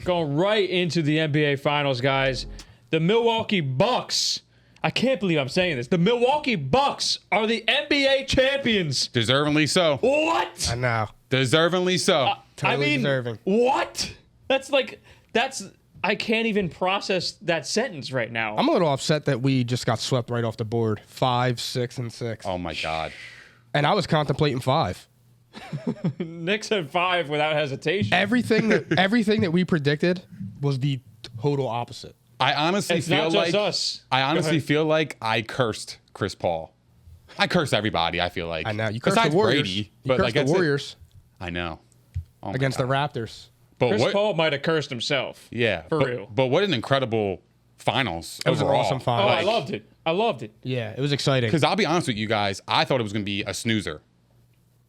Going right into the NBA Finals, guys. The Milwaukee Bucks. I can't believe I'm saying this. The Milwaukee Bucks are the NBA champions. Deservingly so. What? I know. Deservingly so. Totally deserving. What? I can't even process that sentence right now. I'm a little upset that we just got swept right off the board. 5, 6, and 6. Oh, my God. And I was contemplating 5. Nick said 5 without hesitation. Everything that we predicted was the total opposite. I honestly It's feel not just like us. I honestly Go ahead. feel like I cursed Chris Paul. I cursed everybody, I feel like. I know. You cursed Besides the Warriors. Brady, You but cursed like the that's it. Warriors I know. Oh my against God. the Raptors. But Chris what, Paul might have cursed himself. Yeah. For but, real. But what an incredible finals It was an overall. awesome Oh, final. I loved it. I loved it. Yeah, it was exciting. Because I'll be honest with you guys, I thought it was going to be a snoozer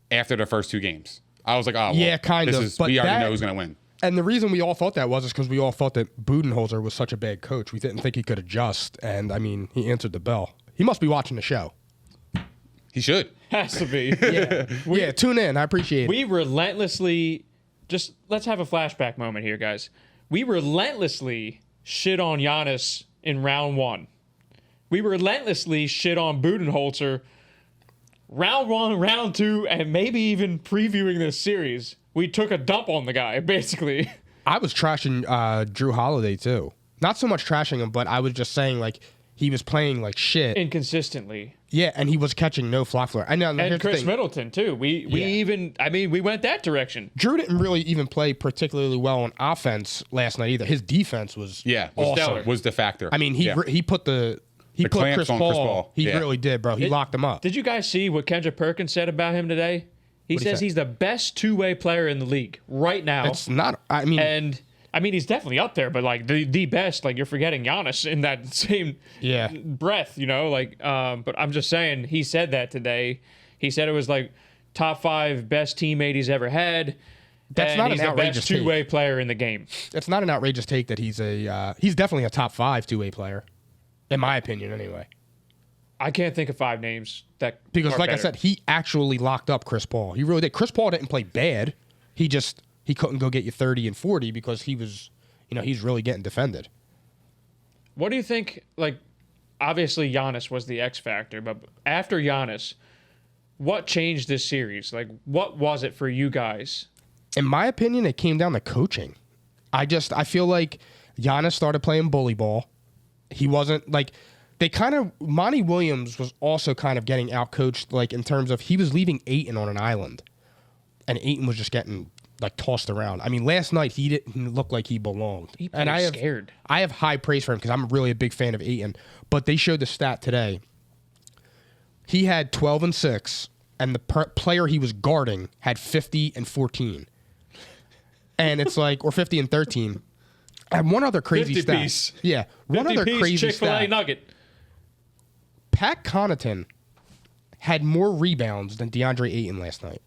after the first 2 games. I was like, oh, well, Yeah, kind this of, is, but we already that- know who's going to win. And the reason we all thought that was because we all thought that Budenholzer was such a bad coach. We didn't think he could adjust. And, I mean, he answered the bell. He must be watching the show. He should. Has to be. Yeah, tune in. I appreciate it. We relentlessly let's have a flashback moment here, guys. We relentlessly shit on Giannis in round 1. We relentlessly shit on Budenholzer round 1, round 2, and maybe even previewing this series. We took a dump on the guy, basically. I was trashing Drew Holiday, too. Not so much trashing him, but I was just saying, like, he was playing like shit. Inconsistently. Yeah, and he was catching no fly flare. I know. And here's the Chris thing. Middleton, too. We went that direction. Drew didn't really even play particularly well on offense last night either. His defense was awesome. Was the factor. I mean, he put Chris clamps on Chris Paul. He Yeah. really did, bro. He locked him up. Did you guys see what Kendrick Perkins said about him today? He What'd he says say? he's the best two-way player in the league right now. It's not. I mean, And I mean, he's definitely up there, but like the best. Like you're forgetting Giannis in that same breath, you know. Like, but I'm just saying, he said that today. He said it was like top 5 best teammate he's ever had. That's and not he's an the outrageous best two-way player in the game. it's not an outrageous take that he's he's definitely a top 5 2-way player, in my opinion, anyway. I can't think of 5 names that Because, are like I better. said, he actually locked up Chris Paul. He really did. Chris Paul didn't play bad. He couldn't go get you 30 and 40 because he was, he's really getting defended. What do you think? Like, obviously Giannis was the X factor, but after Giannis, what changed this series? Like, what was it for you guys? In my opinion, it came down to coaching. I feel like Giannis started playing bully ball. He wasn't like Monty Williams was also kind of getting outcoached, like in terms of he was leaving Ayton on an island, and Ayton was just getting like tossed around. I mean, last night he didn't look like he belonged. He played scared. I have high praise for him because I'm really a big fan of Ayton. But they showed the stat today. He had 12 and 6, and the player he was guarding had 50 and 14. And it's like, or 50 and 13. And one other crazy 50 stat. piece. Yeah. One other crazy Chick-fil-A stat. nugget. Pat Connaughton had more rebounds than DeAndre Ayton last night.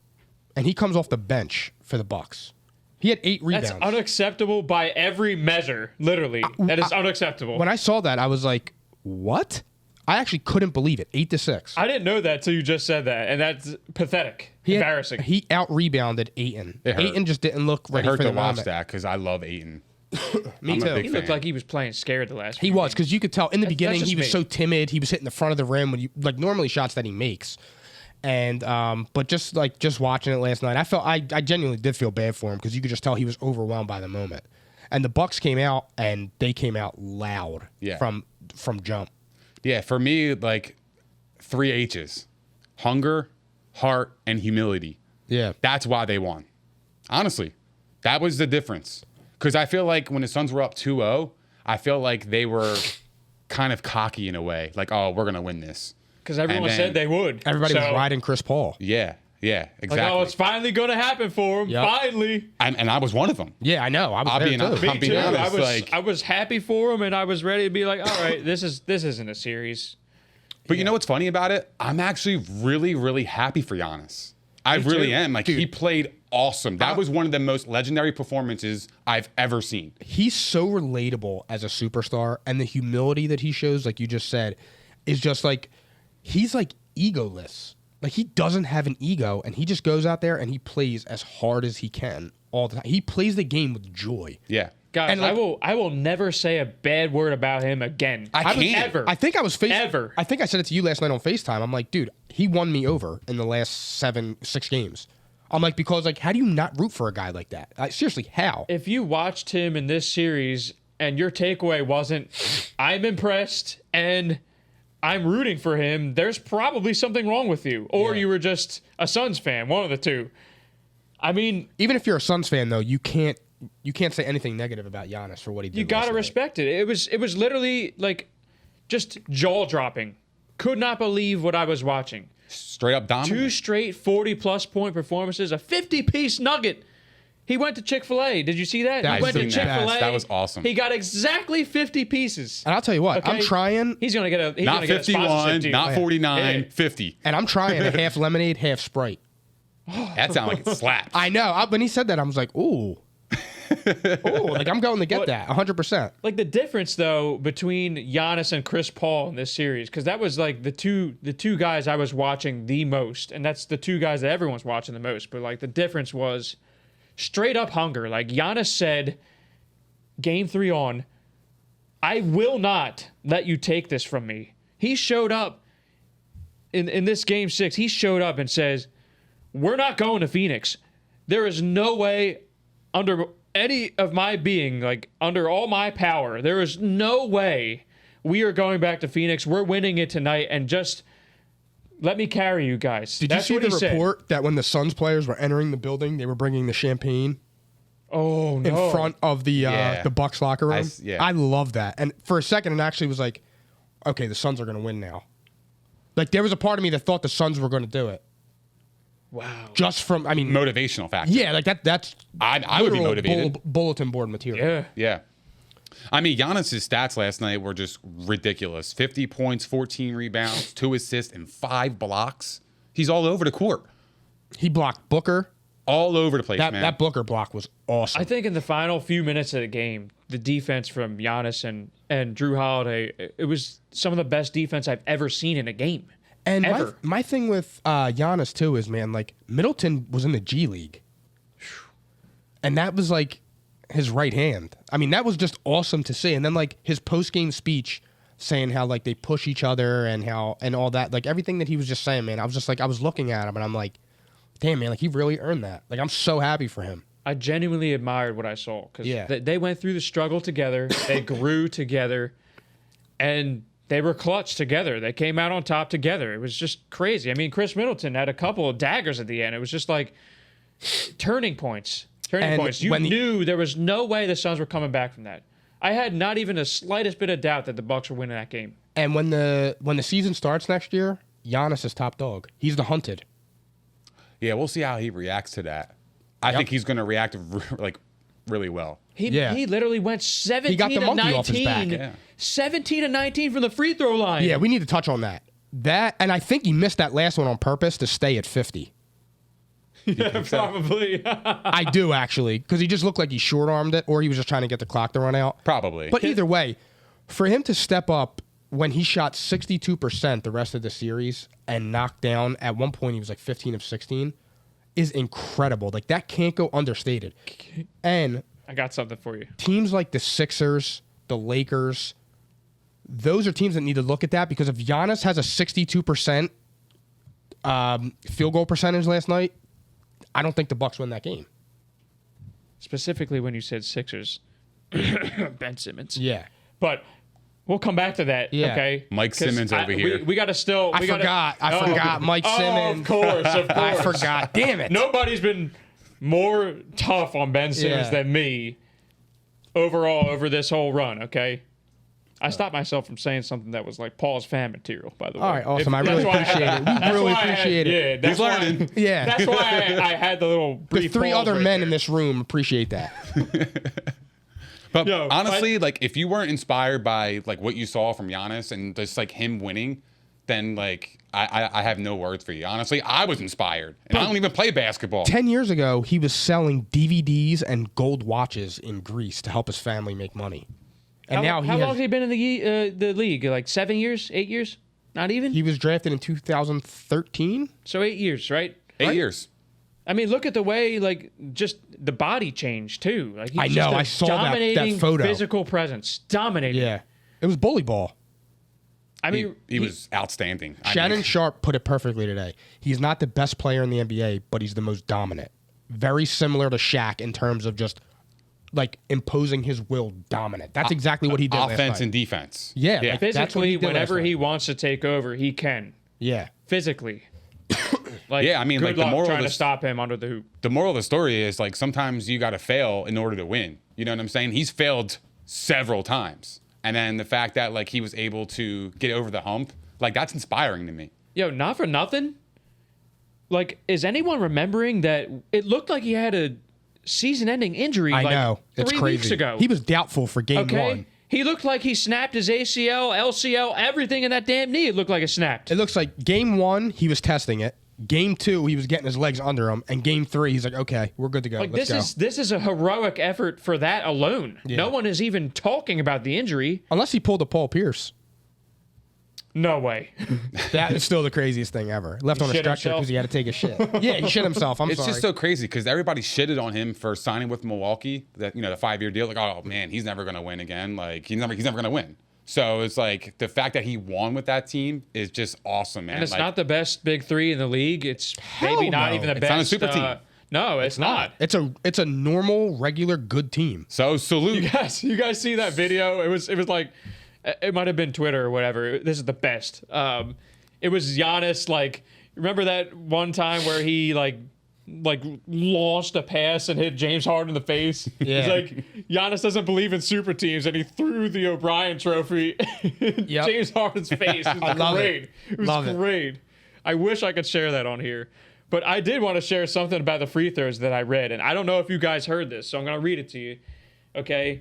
And he comes off the bench for the Bucks. He had 8 rebounds. That's unacceptable by every measure. Literally, that is unacceptable. When I saw that, I was like, what? I actually couldn't believe it. 8-6. I didn't know that till you just said that, and that's pathetic. Embarrassing. He out-rebounded Ayton. It hurt. Ayton just didn't look ready It hurt for to the watch moment. that because I love Ayton. Me I'm a too. big He looked fan. like he was playing scared the last He few was, games. because you could tell in the beginning that's he was just so me. timid. He was hitting the front of the rim when normally shots that he makes. And but just watching it last night, I genuinely did feel bad for him because you could just tell he was overwhelmed by the moment. And the Bucks came out and they came out loud from jump. Yeah, for me, like 3 H's: hunger, heart, and humility. Yeah. That's why they won. Honestly, that was the difference. Because I feel like when the Suns were up 2-0, I feel like they were kind of cocky in a way. Like, oh, we're going to win this. Because everyone said they would. Everybody was riding Chris Paul. Yeah, exactly. Like, oh, it's finally going to happen for him. Yep. Finally. And I was one of them. Yeah, I know. I was I'll there be too. honest. Me too. honest, I was happy for him, and I was ready to be like, all right, this isn't a series. But you know what's funny about it? I'm actually really, really happy for Giannis. I really am. Like, he played awesome. That was one of the most legendary performances I've ever seen. He's so relatable as a superstar, and the humility that he shows, like you just said, is just like he's like egoless. Like, he doesn't have an ego, and he just goes out there and he plays as hard as he can all the time. He plays the game with joy. Yeah. Guys, And, like, I will never say a bad word about him again. I can't. Ever. I think I was Ever. I think I said it to you last night on FaceTime. I'm like, dude, he won me over in the last 6 games. I'm like, because like, how do you not root for a guy like that? Seriously, how? If you watched him in this series and your takeaway wasn't, I'm impressed and I'm rooting for him, there's probably something wrong with you. Or you were just a Suns fan, one of the two. I mean, Even if you're a Suns fan, though, you can't say anything negative about Giannis for what he did. you got to last night. respect it. It was literally like just jaw-dropping. Could not believe what I was watching. Straight up dominant. 2 straight 40-plus point performances, a 50-piece nugget. He went to Chick-fil-A. Did you see that? That He went to was the best. Chick-fil-A. That was awesome. He got exactly 50 pieces. And I'll tell you what, Okay? I'm trying, He's gonna get a Not 51, not 49, Yeah. 50. and I'm trying a half lemonade, half Sprite. That sounds like it slaps. I know. When he said that, I was like, ooh. Ooh, like I'm going to get that 100%. Like the difference though between Giannis and Chris Paul in this series, because that was like the two guys I was watching the most, and that's the 2 guys that everyone's watching the most. But like the difference was straight up hunger. Like Giannis said, Game 3 on, I will not let you take this from me. He showed up in this Game 6. He showed up and says, "We're not going to Phoenix. There is no way under any of my being, like under all my power, there is no way we are going back to Phoenix. We're winning it tonight, and just let me carry you guys." Did That's you what see he the said. report that when the Suns players were entering the building, they were bringing the champagne Oh in no! front of the Bucks locker room? I love that. And for a second, it actually was like, okay, the Suns are going to win now. Like there was a part of me that thought the Suns were going to do it. Wow. Just from, I mean, Motivational factor. yeah, like that's I would be literal motivated. Bulletin board material. Yeah. Yeah. I mean, Giannis' stats last night were just ridiculous. 50 points, 14 rebounds, 2 assists, and 5 blocks. He's all over the court. He blocked Booker. All over the place, That man. that Booker block was awesome. I think in the final few minutes of the game, the defense from Giannis and Drew Holiday, it was some of the best defense I've ever seen in a game. And ever. my thing with Giannis too is, man, like Middleton was in the G League, and that was like his right hand. I mean, that was just awesome to see. And then like his post game speech saying how like they push each other and all that, like everything that he was just saying, man. I was just like, I was looking at him and I'm like, damn, man, like he really earned that. Like I'm so happy for him. I genuinely admired what I saw because Yeah. they went through the struggle together. They grew together, and they were clutch together. They came out on top together. It was just crazy. I mean, Chris Middleton had a couple of daggers at the end. It was just like turning points. And You when knew there was no way the Suns were coming back from that. I had not even the slightest bit of doubt that the Bucks were winning that game. And when the season starts next year, Giannis is top dog. He's the hunted. Yeah, we'll see how he reacts to that. I think he's going to react like really well. He Yeah. literally went 17 He got the to monkey off his 19. back. Yeah. 17 to 19 from the free throw line. Yeah, we need to touch on that. And I think he missed that last one on purpose to stay at 50. Probably. I do actually, because he just looked like he short-armed it, or he was just trying to get the clock to run out. Probably. But either way, for him to step up when he shot 62% the rest of the series and knocked down, at one point he was like 15 of 16, is incredible. Like that can't go understated. And I got something for you. teams like the Sixers, the Lakers, those are teams that need to look at that, because if Giannis has a 62% field goal percentage last night, I don't think the Bucks win that game. Specifically when you said Sixers, Ben Simmons. Yeah. But we'll come back to that. Yeah. Okay. Mike 'Cause Simmons over here. We got to still. I forgot Mike Simmons. Of course. I forgot. Damn it. Nobody's been more tough on Ben Simmons Yeah. than me overall over this whole run. Okay. I stopped myself from saying something that was like Paul's fan material, by the way. All right, awesome. I That's really why I appreciate had- it. We that's really why I had- appreciate it. Yeah, that's He's why. learning. Yeah. That's why I had the little The brief 3 pause other right men there. in this room appreciate that. But Yo, honestly, like if you weren't inspired by like what you saw from Giannis and just like him winning, then like I have no words for you. Honestly, I was inspired, and I don't even play basketball. 10 years ago, he was selling DVDs and gold watches in Greece to help his family make money. And now how long has he been in the league? Like 7 years, 8 years? Not even. he was drafted in 2013. So 8 years, right? 8 years. I mean, look at the way, like, just the body change, too. Like, he's I just know. a I saw that dominating photo. physical presence. Dominating. Yeah. It was bully ball. I mean, He was outstanding. Shannon Sharp put it perfectly today. He's not the best player in the NBA, but he's the most dominant. Very similar to Shaq in terms of just like imposing his will dominant. That's exactly what he did last offense night. and defense. Yeah, yeah. like, that's what physically, he did whenever last he night. wants to take over, he can. Yeah. Physically. Like, Yeah, I mean, good like, the luck moral of trying to this- stop him under the hoop. The moral of the story is like sometimes you got to fail in order to win. You know what I'm saying? He's failed several times, and then the fact that like he was able to get over the hump, like that's inspiring to me. Yo, not for nothing. Like, is anyone remembering that it looked like he had a season-ending injury? I like know. It's 3 crazy. weeks ago. He was doubtful for game okay. one. He looked like he snapped his ACL, LCL, everything in that damn knee. It looked like it snapped. It looks like game one, he was testing it. Game two, he was getting his legs under him. And game three, he's like, okay, we're good to go. Like Let's go. this is a heroic effort for that alone. Yeah. No one is even talking about the injury. Unless he pulled a Paul Pierce. No way. That is still the craziest thing ever. Left on a shit stretcher himself? because he had to take a shit. Yeah, he shit himself. I'm It's sorry. just so crazy because everybody shitted on him for signing with Milwaukee. That the 5-year deal. Like, oh man, he's never gonna win again. Like he's never gonna win. So it's like the fact that he won with that team is just awesome, man. And it's like, not the best big three in the league. It's Hell maybe not no. even the It's best. not a super team. No, it's not. It's a normal, regular, good team. so salute. You guys see that video? It was like, it might have been Twitter or whatever. This is the best. It was Giannis. Like, remember that one time where he like launched a pass and hit James Harden in the face? Yeah. It's like Giannis doesn't believe in super teams, and he threw the O'Brien trophy in Yep. James Harden's face. It was love it. great. It was Love it. great. I wish I could share that on here. But I did want to share something about the free throws that I read, and I don't know if you guys heard this, so I'm going to read it to you. Okay?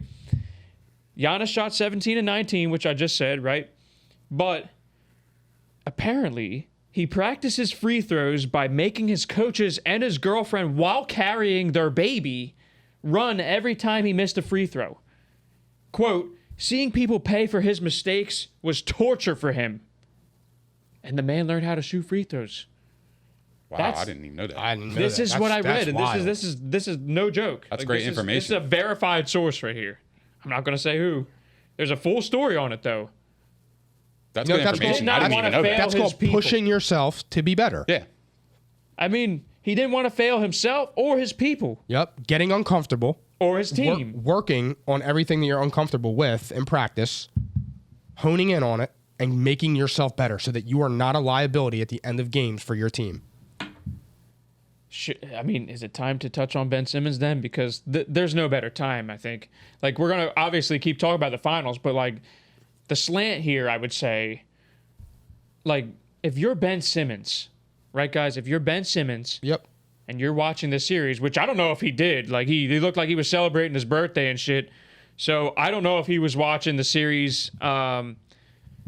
Giannis shot 17 and 19, which I just said, right? But apparently, he practices free throws by making his coaches and his girlfriend, while carrying their baby, run every time he missed a free throw. Quote, seeing people pay for his mistakes was torture for him. And the man learned how to shoot free throws. Wow, That's- I didn't even know that. I didn't know This that. is That's- what I that's read, and wild. this is no joke. That's great This is information. a verified source right here. I'm not going to say who. There's a full story on it though. That's No, good that's information. called- I didn't not even know wanna that. fail That's his called people. pushing yourself to be better. Yeah. I mean, he didn't want to fail himself or his people Yep. Getting uncomfortable. or his team. Working on everything that you're uncomfortable with in practice, honing in on it, and making yourself better so that you are not a liability at the end of games for your team. I mean, is it time to touch on Ben Simmons then? Because there's no better time, I think. Like, we're going to obviously keep talking about the finals, but, like, the slant here, I would say, like, if you're Ben Simmons, right, guys? If you're Ben Simmons Yep. and you're watching this series, which I don't know if he did. Like, he looked like he was celebrating his birthday and shit. So I don't know if he was watching the series.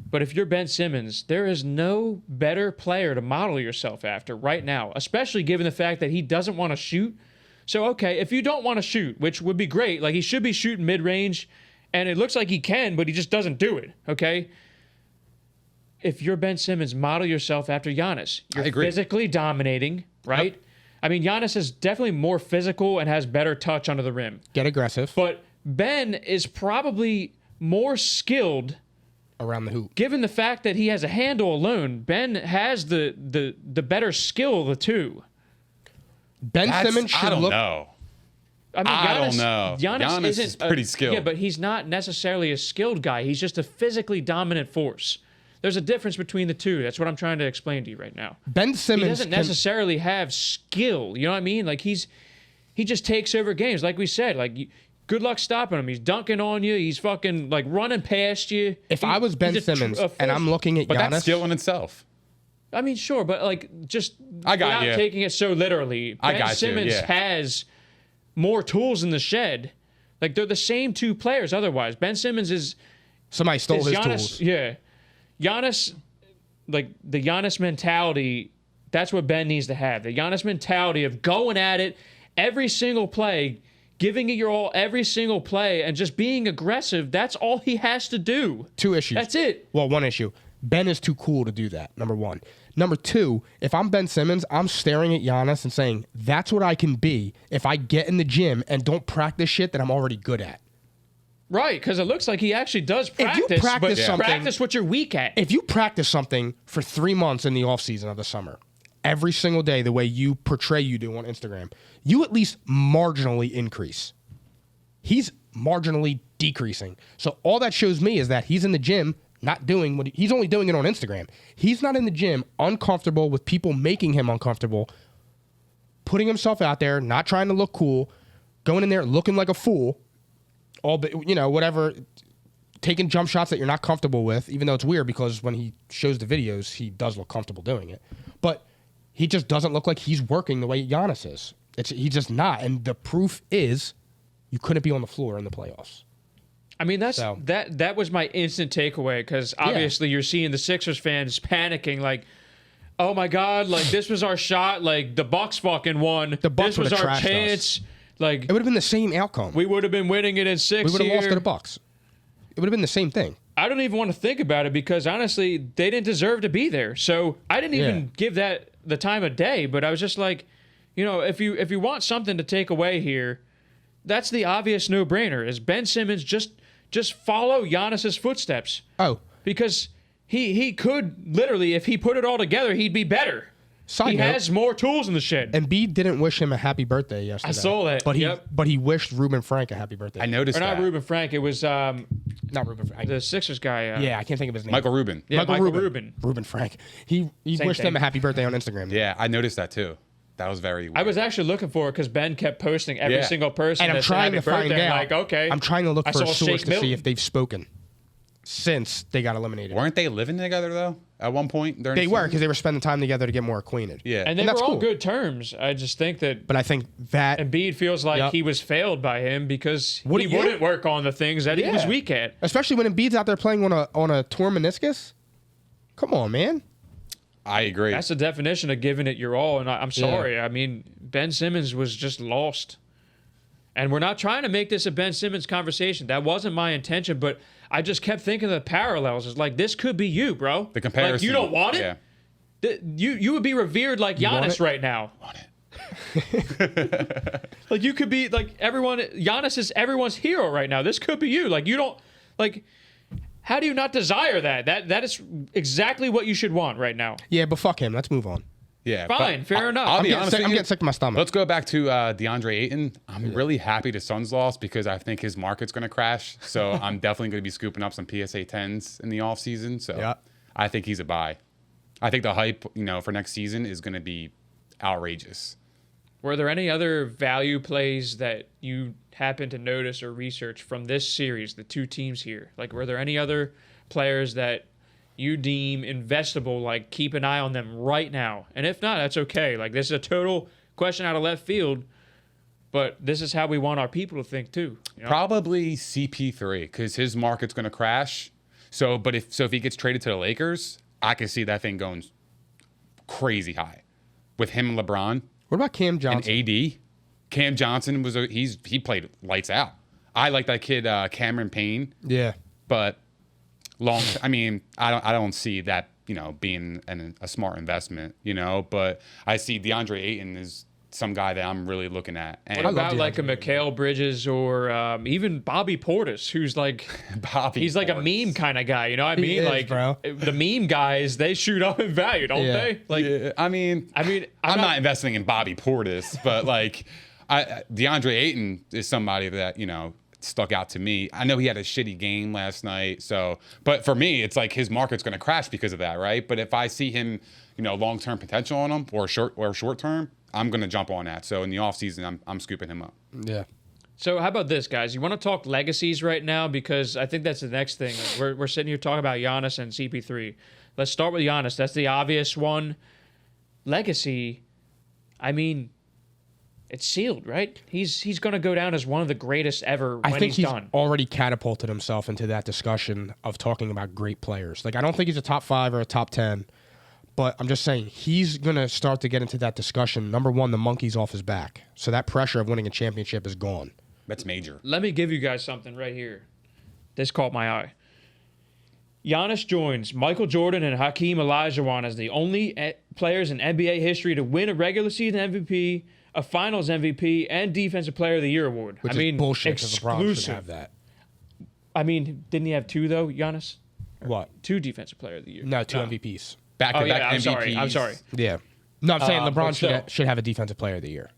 But if you're Ben Simmons, there is no better player to model yourself after right now, especially given the fact that he doesn't want to shoot. So, okay, if you don't want to shoot, which would be great, like he should be shooting mid-range, and it looks like he can, but he just doesn't do it, okay? If you're Ben Simmons, model yourself after Giannis. You're I agree. physically dominating, right? Yep. I mean, Giannis is definitely more physical and has better touch under the rim. Get aggressive But Ben is probably more skilled around the hoop. given the fact that he has a handle alone. Ben has the better skill of the two. Ben Simmons I should don't look. know. I mean, I don't know. Giannis Giannis is pretty skilled. Yeah, but he's not necessarily a skilled guy. He's just a physically dominant force. There's a difference between the two. That's what I'm trying to explain to you right now. Ben He Simmons doesn't can- necessarily have skill. You know what I mean? Like he just takes over games. Like we said, good luck stopping him. He's dunking on you. He's fucking like running past you. If I was Ben Simmons and I'm looking at But Giannis, that's skill in itself. I mean, sure, but like just I got without you. taking it so literally, I Ben got you, Simmons yeah. has more tools in the shed. Like they're the same two players otherwise. Ben Simmons is somebody stole his Giannis, tools. yeah. Giannis, like the Giannis mentality, that's what Ben needs to have. The Giannis mentality of going at it every single play, giving it your all every single play, and just being aggressive. That's all he has to do. Two issues. That's it. Well, one issue. Ben is too cool to do that, number one. Number two, if I'm Ben Simmons, I'm staring at Giannis and saying, that's what I can be if I get in the gym and don't practice shit that I'm already good at. Right, because it looks like he actually does practice, If you practice but something, practice what you're weak at. if you practice something for 3 months in the offseason of the summer, every single day the way you portray you do on Instagram, you at least marginally increase. He's marginally decreasing. So all that shows me is that he's in the gym not doing what he's only doing it on Instagram. He's not in the gym uncomfortable with people making him uncomfortable, putting himself out there, not trying to look cool, going in there looking like a fool, all whatever, taking jump shots that you're not comfortable with, even though it's weird because when he shows the videos, he does look comfortable doing it. But he just doesn't look like he's working the way Giannis is. He's just not. And the proof is you couldn't be on the floor in the playoffs. I mean, that was my instant takeaway because obviously you're seeing the Sixers fans panicking like, oh my God, like this was our shot, like the Bucks fucking won. The Bucks this was our trashed chance. us. Like It would have been the same outcome. we would have been winning it in 6 We would have here. lost to the Bucks. It would have been the same thing. I don't even want to think about it because honestly, they didn't deserve to be there. So I didn't even give that the time of day. But I was just like, if you want something to take away here, that's the obvious no-brainer. Is Ben Simmons just follow Giannis's footsteps? Oh, Because he could literally, if he put it all together, he'd be better. side He note, has more tools in the shed. Embiid didn't wish him a happy birthday yesterday. I saw that, But yep. he wished Reuben Frank a happy birthday. I noticed Or not that. Reuben Frank. It was Not Reuben Frank. the Sixers guy. Yeah, I can't think of his name. Michael Rubin. Yeah, Michael Rubin. Rubin. Reuben Frank. He Same wished thing. him a happy birthday on Instagram. Yeah, I noticed that too. That was very weird. I was actually looking for it because Ben kept posting every Yeah. single person. And I'm that said trying happy to find birthday. out. I'm like, okay. I'm trying to look I for a saw source Shake to see Milton. if they've spoken since they got eliminated. Weren't they living together though? At one point during They the were season? because they were spending time together to get more acquainted. Yeah. And they And were that's all cool. good terms. I just think that But I think that, Embiid feels like Yep. he was failed by him because Wouldn't he you? wouldn't work on the things that he was Yeah. weak at. especially when Embiid's out there playing on a torn meniscus. Come on, man. I agree. That's the definition of giving it your all. And I'm sorry. I mean, Ben Simmons was just lost. And we're not trying to make this a Ben Simmons conversation. That wasn't my intention, but I just kept thinking of the parallels. It's like, this could be you, bro. the comparison. Like, you don't want it? Yeah. You would be revered like want Giannis it? right now. Want it. Like, you could be like everyone. Giannis is everyone's hero right now. This could be you. Like, you don't like. How do you not desire that? That is exactly what you should want right now. Yeah, but fuck him. Let's move on. Yeah. Fine, but fair enough. I'll I'm be getting, honest sick, with I'm you. getting sick to my stomach. Let's go back to DeAndre Ayton. I'm really happy the Suns lost because I think his market's going to crash. So I'm definitely going to be scooping up some PSA 10s in the offseason. So Yeah. I think he's a buy. I think the hype, for next season is going to be outrageous. Were there any other value plays that you happened to notice or research from this series, the two teams here? Like, were there any other players that you deem investable, like keep an eye on them right now? And if not, that's okay. Like, this is a total question out of left field, but this is how we want our people to think too. Probably CP3 because his market's going to crash. So, but if he gets traded to the Lakers, I can see that thing going crazy high with him and LeBron What about Cam and Johnson? AD. Cam Johnson he played lights out. I like that kid Cameron Payne, Yeah. but I don't see that being a smart investment. But I see DeAndre Ayton is some guy that I'm really looking at. And What about DeAndre like a Mikal Bridges or even Bobby Portis, who's like Bobby? he's like a Portis. meme kind of guy, you know what I mean? is, Like bro. the meme guys, they shoot up in value, don't Yeah. they? Like Yeah, I mean, I'm I'm not- not investing in Bobby Portis, but DeAndre Ayton is somebody that stuck out to me. I know he had a shitty game last night, but for me, it's like his market's going to crash because of that, right? But if I see him, long-term potential on him or short term, I'm going to jump on that. So in the offseason, I'm scooping him up. Yeah. So how about this, guys? You want to talk legacies right now? Because I think that's the next thing. We're sitting here talking about Giannis and CP3. Let's start with Giannis. That's the obvious one. Legacy, I mean, it's sealed, right? He's going to go down as one of the greatest ever I when think he's he's done. already catapulted himself into that discussion of talking about great players. Like, I don't think he's a top 5 or a top 10, but I'm just saying he's going to start to get into that discussion. Number one, the monkey's off his back. So that pressure of winning a championship is gone. That's major. Let me give you guys something right here. This caught my eye. Giannis joins Michael Jordan and Hakeem Olajuwon as the only players in NBA history to win a regular season MVP, a Finals MVP, and Defensive Player of the Year award. Which is bullshit because LeBron should have that. I mean, didn't he have 2 though, Giannis? What? 2 Defensive Player of the Year. No, 2 MVPs. Back-to-back I'm MVPs. I'm sorry. Yeah. No, I'm saying but LeBron still. should have a Defensive Player of the Year.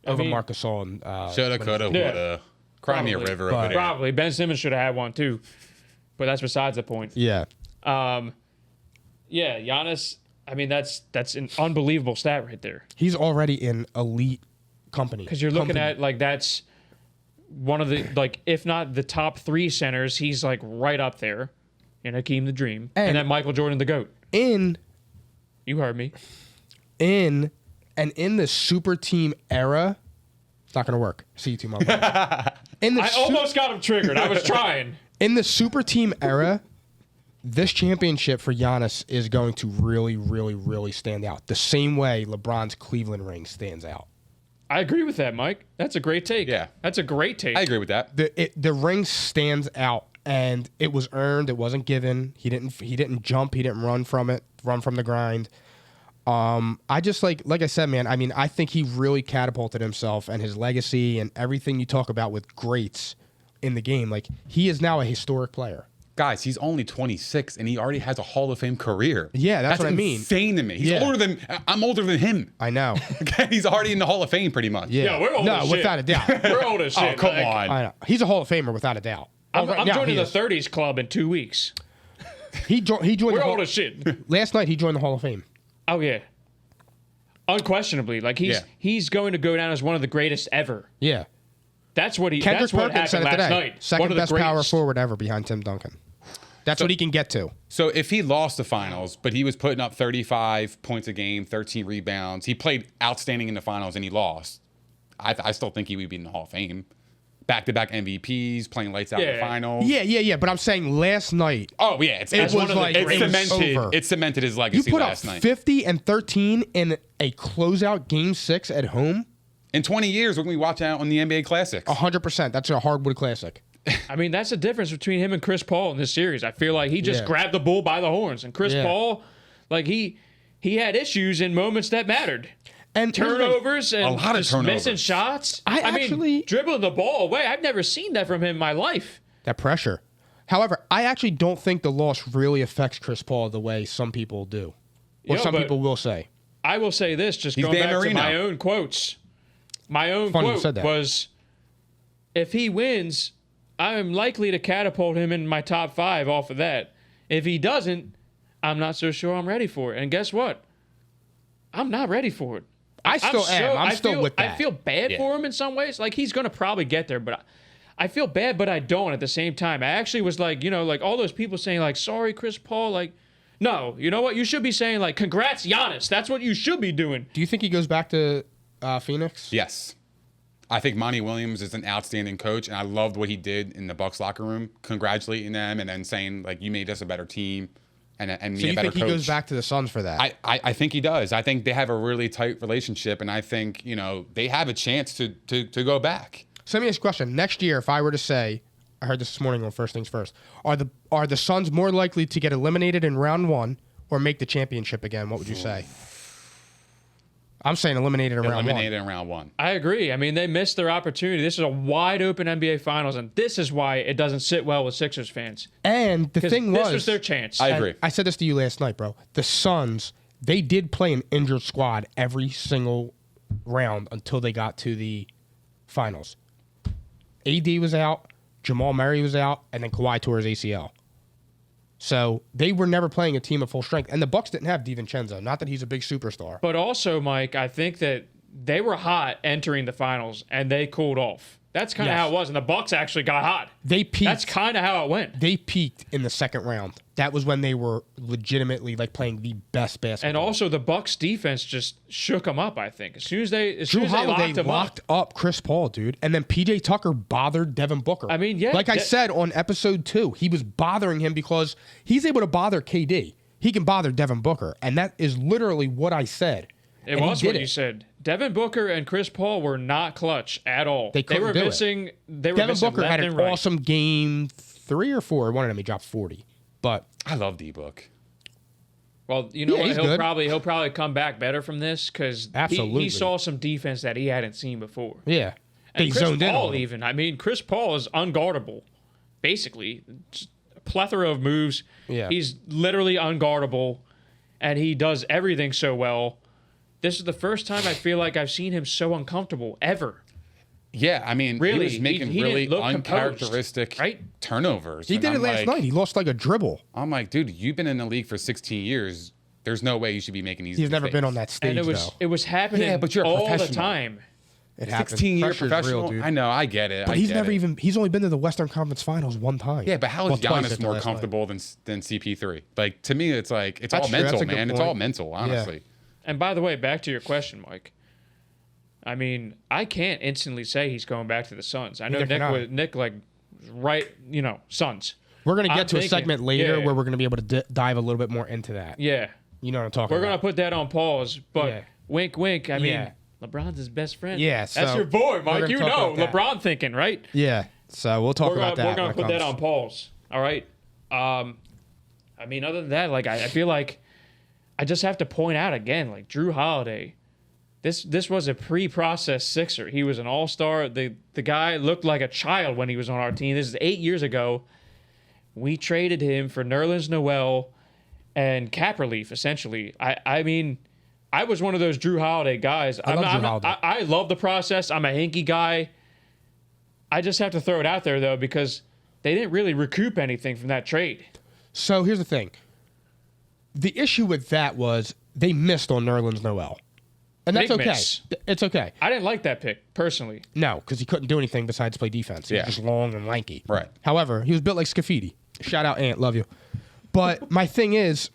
Over Marc Gasol and Shoulda, coulda, woulda. Cry me a Probably. river over there. Probably. Ben Simmons should have had one too. But that's besides the point. Yeah. Yeah, Giannis, I mean, that's an unbelievable stat right there. He's already in elite company. Because you're looking at, like, that's one of the, like, if not the top 3 centers, he's, like, right up there. And Hakeem the Dream. And then Michael Jordan the GOAT. You heard me. In the super team era, it's not going to work. See you tomorrow. I almost got him triggered. I was trying. In the super team era, this championship for Giannis is going to really, really, really stand out. The same way LeBron's Cleveland ring stands out. I agree with that, Mike. That's a great take. Yeah. That's a great take. I agree with that. The ring stands out, and it was earned. It wasn't given. He didn't jump. He didn't run from the grind. I just like I said, man, I mean, I think he really catapulted himself and his legacy and everything you talk about with greats in the game. Like, he is now a historic player. Guys, he's only 26 and he already has a Hall of Fame career. Yeah, that's what I mean. Insane to me. He's older than I'm older than him. I know. Okay, he's already in the Hall of Fame pretty much. Yeah, we're old as shit. without a doubt. We're old as shit. Oh, come Like, on. I know. He's a Hall of Famer without a doubt. I'm Right now, joining he the is. 30s club in 2 weeks. He joined We're the old as shit. Last night he joined the Hall of Fame. Oh, yeah. Unquestionably. Like, he's going to go down as one of the greatest ever. Yeah. That's what Kendrick that's what Perkins said happened it last today. night. One Second of the best power greatest. forward ever behind Tim Duncan. That's what he can get to. So if he lost the finals, but he was putting up 35 points a game, 13 rebounds, he played outstanding in the finals and he lost. I still think he would be in the Hall of Fame. Back-to-back MVPs, playing lights out in the finals. Yeah. But I'm saying last night. Oh yeah, it's was one of like- it's it was cemented. over. It cemented his You legacy put up last night. 50 and 13 in a closeout Game 6 at home. In 20 years, we're gonna be watching out on the NBA Classics. 100%. That's a hardwood classic. I mean, that's the difference between him and Chris Paul in this series. I feel like he just Yeah. grabbed the bull by the horns. And Chris Yeah. Paul, like, he had issues in moments that mattered. And Turnovers and A lot of just turnovers. missing shots. I mean, actually- dribbling the ball away. I've never seen that from him in my life. that pressure. However, I actually don't think the loss really affects Chris Paul the way some people do. Or Yeah, some but- people will say. I will say this, just He's going Dan back Marino. to my own quotes. My own Funny you quote said that. was, if he wins, I am likely to catapult him in my top 5 off of that. If he doesn't, I'm not so sure I'm ready for it. And guess what? I'm not ready for it. I still am. I'm still with that. I feel bad for him in some ways. Like, he's going to probably get there, but I feel bad, but I don't at the same time. I actually was like, like all those people saying, like, sorry, Chris Paul. Like, no, you know what? You should be saying, like, congrats, Giannis. That's what you should be doing. Do you think he goes back to Phoenix? Yes. I think Monty Williams is an outstanding coach, and I loved what he did in the Bucks locker room, congratulating them and then saying, like, you made us a better team and me So a you better think he coach. goes back to the Suns for that? I think he does. I think they have a really tight relationship, and I think, they have a chance to go back. So let me ask you a question. Next year, if I were to say, I heard this morning on First Things First, are the Suns more likely to get eliminated in round 1 or make the championship again? What would you say? I'm saying eliminated in round 1. Eliminated in round 1. I agree. I mean, they missed their opportunity. This is a wide open NBA Finals, and this is why it doesn't sit well with Sixers fans. And the 'Cause thing this was, was their chance. I agree. I said this to you last night, bro. The Suns, they did play an injured squad every single round until they got to the finals. AD was out, Jamal Murray was out, and then Kawhi tore his ACL. So they were never playing a team at full strength. And the Bucks didn't have DiVincenzo. Not that he's a big superstar. But also, Mike, I think that they were hot entering the finals, and they cooled off. That's kind of Yes. how it was, and the Bucks actually got hot. They peaked. That's kind of how it went. They peaked in the second round. That was when they were legitimately like playing the best basketball. And also, the Bucks defense just shook them up. I think as soon as they Drew Holiday locked him locked up. up Chris Paul, dude. And then PJ Tucker bothered Devin Booker. I mean, yeah, Like I said on episode 2, he was bothering him because he's able to bother KD. He can bother Devin Booker. And that is literally what I said. It And he was did what it. you said. Devin Booker and Chris Paul were not clutch at all. They couldn't were do it. missing. They were Devin missing Booker left had an and right. awesome game 3 or 4. One of them he dropped 40. But I love D-Book. Well, you know Yeah, what? he's He'll good. probably come back better from this because Absolutely. he saw some defense that he hadn't seen before. yeah, And they Chris zoned in on Paul him. even. I mean, Chris Paul is unguardable, basically. Just a plethora of moves. Yeah. He's literally unguardable, and he does everything so well. This is the first time I feel like I've seen him so uncomfortable ever. Yeah, I mean, Really, he was making he really didn't look composed, uncharacteristic right? turnovers. He And did it I'm last like- night. He lost like a dribble. I'm like, dude, you've been in the league for 16 years. There's no way you should be making these He's never mistakes. been on that stage, And though. it was happening Yeah, but you're a all the professional. time. It happens. 16-year Pressure's professional. real, dude. I know, I get it. But I he's get never it. even. He's only been to the Western Conference Finals one time. Yeah, but how Well, is twice Giannis after more last night. comfortable than CP3? Like, to me, it's like it's That's all true. That's mental, a good man. It's point. all mental, honestly. And by the way, back to your question, Mike. I mean, I can't instantly say he's going back to the Suns. I know Neither can I. Nick like right, Suns. We're gonna I'm get to a thinking- segment later yeah. where we're gonna be able to dive a little bit more into that. Yeah. You know what I'm talking We're about. gonna put that on pause, but Yeah. wink wink. I mean, Yeah. LeBron's his best friend. Yeah, That's so your boy, we're Mike. gonna You talk know, about that. LeBron thinking, right? Yeah. So we'll talk about that. We're gonna when it put that comes. on pause. All right. I mean, other than that, like I feel like I just have to point out again, like Drew Holiday. This was a pre-processed Sixer. He was an all-star. The guy looked like a child when he was on our team. This is 8 years ago. We traded him for Nerlens Noel and cap relief, essentially. I mean, I was one of those Drew Holiday guys. I love the process. I'm a hinky guy. I just have to throw it out there, though, because they didn't really recoup anything from that trade. So here's the thing. The issue with that was they missed on Nerlens Noel. And that's Big okay. miss. It's okay. I didn't like that pick, personally. No, because he couldn't do anything besides play defense. He Yeah. was just long and lanky. Right. However, he was built like Scafidi. Shout out, Ant. Love you. But my thing is,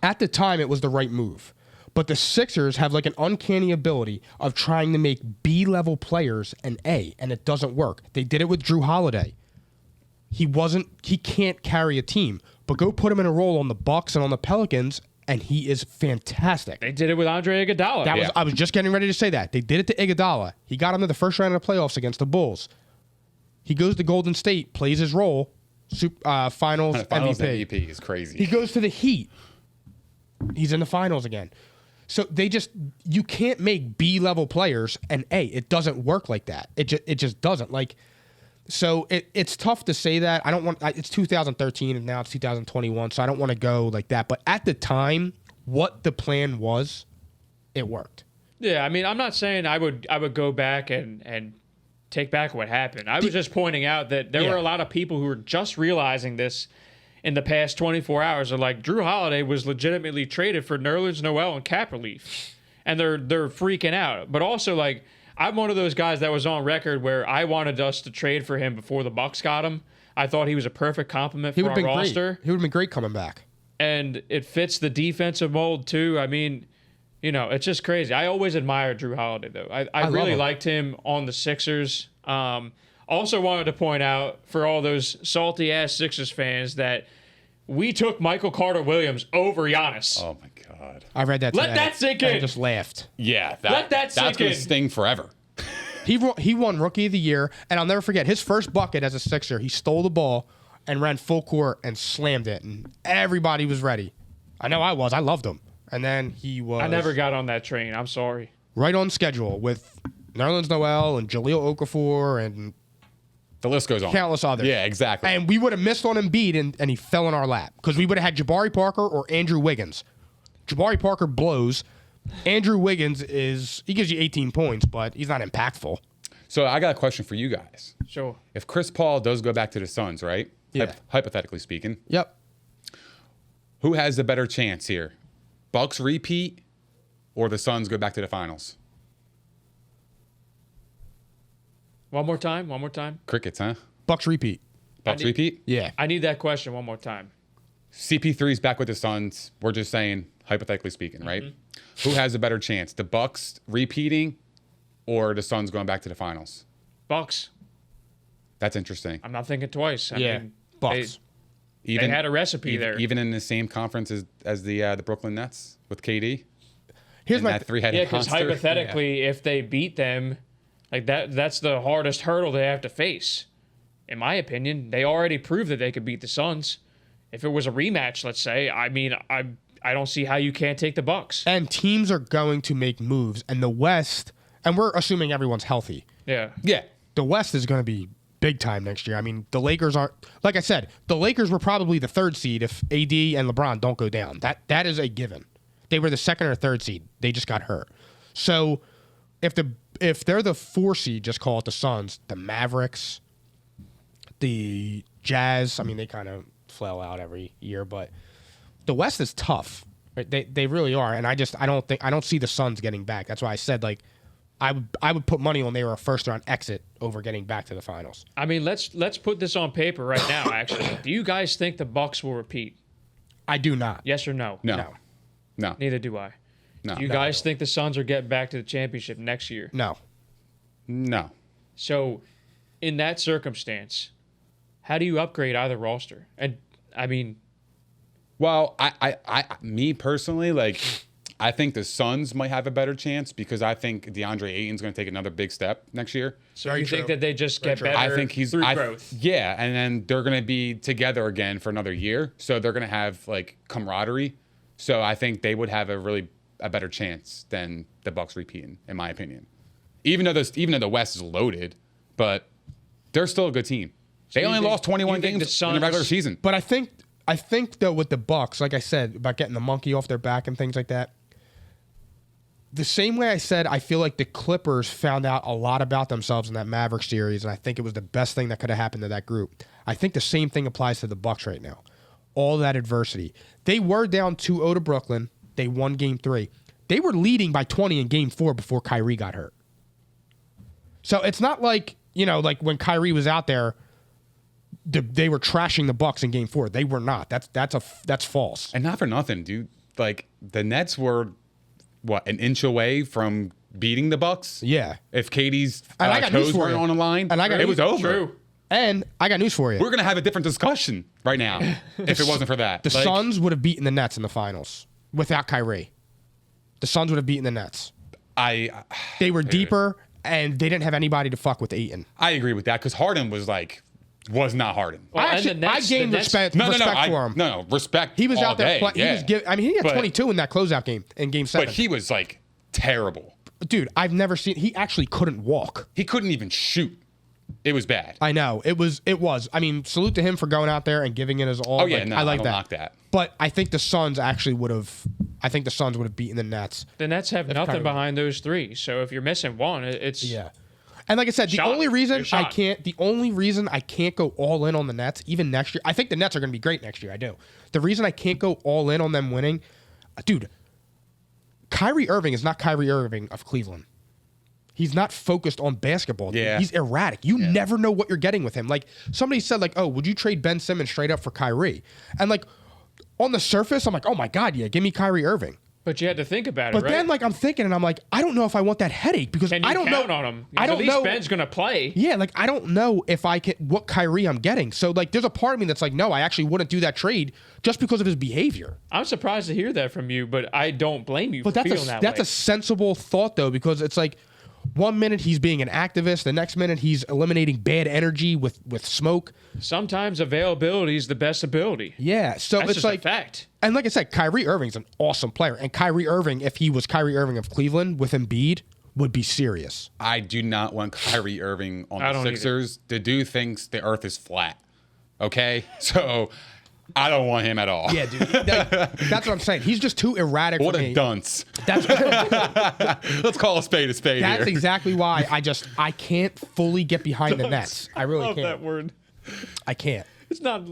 at the time, it was the right move. But the Sixers have like an uncanny ability of trying to make B-level players an A, and it doesn't work. They did it with Drew Holiday. He can't carry a team. But go put him in a role on the Bucks and on the Pelicans, and he is fantastic. They did it with Andre Iguodala. Yeah. I was just getting ready to say that. They did it to Iguodala. He got him to the first round of the playoffs against the Bulls. He goes to Golden State, plays his role, finals Finals MVP. MVP is crazy. He goes to the Heat. He's in the finals again. So you can't make B-level players an A. It doesn't work like that. It just doesn't. So it's tough to say that. I don't want. It's 2013 and now it's 2021, so I don't want to go like that. But at the time, what the plan was, it worked. Yeah, I mean, I'm not saying I would go back and take back what happened. I was just pointing out that there Yeah. were a lot of people who were just realizing this in the past 24 hours. Are like, Drew Holiday was legitimately traded for Nerlens Noel and cap relief, and they're freaking out. But also, like, I'm one of those guys that was on record where I wanted us to trade for him before the Bucks got him. I thought he was a perfect compliment He for would our have been roster. great. He would have been great coming back. And it fits the defensive mold too. I mean, it's just crazy. I always admired Drew Holiday though. I love really him. liked him on the Sixers. Also wanted to point out for all those salty ass Sixers fans that we took Michael Carter Williams over Giannis. Oh my god. I read that. Let today, that sink and I in. just laughed. Yeah, Let that sink that's gonna in. sting forever. He won Rookie of the Year, and I'll never forget his first bucket as a Sixer. He stole the ball and ran full court and slammed it, and everybody was ready. I know I was. I loved him. And then he was I never got on that train. I'm sorry. right on schedule with Nerlens Noel and Jahlil Okafor and The list goes on. countless others. Yeah, exactly. And we would have missed on Embiid, and he fell in our lap because we would have had Jabari Parker or Andrew Wiggins. Jabari Parker blows. Andrew Wiggins he gives you 18 points, but he's not impactful. So I got a question for you guys. Sure. If Chris Paul does go back to the Suns, right? Yeah. Hypothetically speaking, Yep. who has the better chance here? Bucks repeat or the Suns go back to the finals? One more time. Crickets, huh? Bucks repeat. Bucks need- repeat? Yeah. I need that question one more time. CP3's back with the Suns. We're just saying, hypothetically speaking, right? Who has a better chance? The Bucks repeating or the Suns going back to the finals? Bucks. That's interesting. I'm not thinking twice. I Yeah. mean, Bucks. They had a recipe even, there. Even in the same conference as the Brooklyn Nets with KD Here's and my that three-headed Yeah, because monster. hypothetically, if they beat them, like that's the hardest hurdle they have to face. in my opinion, they already proved that they could beat the Suns. If it was a rematch, let's say, I mean, I don't see how you can't take the Bucks. And teams are going to make moves. And the West, and we're assuming everyone's healthy. Yeah. Yeah. The West is going to be big time next year. I mean, the Lakers aren't, like I said, the Lakers were probably the 3rd seed if AD and LeBron don't go down. That is a given. They were the 2nd or 3rd seed. They just got hurt. So if they're the 4 seed, just call it the Suns, the Mavericks, the Jazz, I mean, they kind of flail out every year, but the West is tough. Right? They really are, and I don't see the Suns getting back. That's why I said, like, I would put money on they were a first round exit over getting back to the finals. I mean, let's put this on paper right now. Actually, do you guys think the Bucks will repeat? I do not. Yes or no? No. Neither do I. No. Do you guys think the Suns are getting back to the championship next year? No. No. So, in that circumstance, how do you upgrade either roster? And I mean, Well, me personally, like, I think the Suns might have a better chance because I think DeAndre Ayton's going to take another big step next year. so Very you think true. that they just Very get true. better I think he's through growth? Yeah, and then they're going to be together again for another year, so they're going to have like camaraderie. So I think they would have a better chance than the Bucks repeating, in my opinion. Even though the West is loaded, but they're still a good team. They you only think- lost 21 you think games the in the regular Suns- season. But I think though with the Bucks, like I said about getting the monkey off their back and things like that, the same way I said I feel like the Clippers found out a lot about themselves in that Mavericks series, and I think it was the best thing that could have happened to that group. I think the same thing applies to the Bucks right now. All that adversity. They were down 2-0 to Brooklyn. They won Game 3. They were leading by 20 in Game 4 before Kyrie got hurt. So it's not like, like when Kyrie was out there, they were trashing the Bucks in Game 4. They were not. That's false. And not for nothing, dude. Like the Nets were an inch away from beating the Bucks. Yeah. If Katie's And I got news toes for weren't you. on the line, And I got it was news- over. True. And I got news for you. We're gonna have a different discussion right now if it wasn't for that. The Like, Suns would have beaten the Nets in the finals without Kyrie. The Suns would have beaten the Nets. They were deeper, and they didn't have anybody to fuck with Ayton. I agree with that because Harden was not Harden. Well, and the I Nets- gained the Nets- respect No, for him. No, respect. He was all out there. day, yeah. He had But- 22 in that closeout game in Game 7. But he was like terrible. Dude, I've never seen. He actually couldn't walk. He couldn't even shoot. It was bad. I know it was. I mean, salute to him for going out there and giving it his all. Oh, yeah, Like, no, I I like don't that. knock that. But I think the Suns actually would have. I think the Suns would have beaten the Nets. The Nets have nothing Kyrie- behind those three. So if you're missing one, it's Yeah. And like I said, the Shot. only reason You're shot. I can't go all in on the Nets, even next year. I think the Nets are going to be great next year. I do. The reason I can't go all in on them winning, dude, Kyrie Irving is not Kyrie Irving of Cleveland. He's not focused on basketball. Dude. Yeah. He's erratic. You never know what you're getting with him. Like somebody said, like, oh, would you trade Ben Simmons straight up for Kyrie? And like on the surface, I'm like, oh my God, yeah, give me Kyrie Irving. but you had to think about it, But right? then like I'm thinking and I'm like, I don't know if I want that headache because Can you I don't count know on him? I don't At least know. Ben's gonna play. Yeah, like I don't know if I can what Kyrie I'm getting. So like there's a part of me that's like, no, I actually wouldn't do that trade just because of his behavior. I'm surprised to hear that from you, but I don't blame you But for that's feeling that that's way. a sensible thought though, because it's like 1 minute he's being an activist, the next minute he's eliminating bad energy with smoke. Sometimes availability is the best ability. Yeah, so That's it's just like a fact. And like I said, Kyrie Irving's an awesome player. And Kyrie Irving, if he was Kyrie Irving of Cleveland with Embiid, would be serious. I do not want Kyrie Irving on I the don't Sixers. The dude thinks the earth is flat. Okay? So I don't want him at all. Yeah, dude. That's what I'm saying. He's just too erratic What for a me. dunce. That's Let's call a spade That's here. exactly why I can't fully get behind the Nets. I really Love can't. that word. I can't. It's not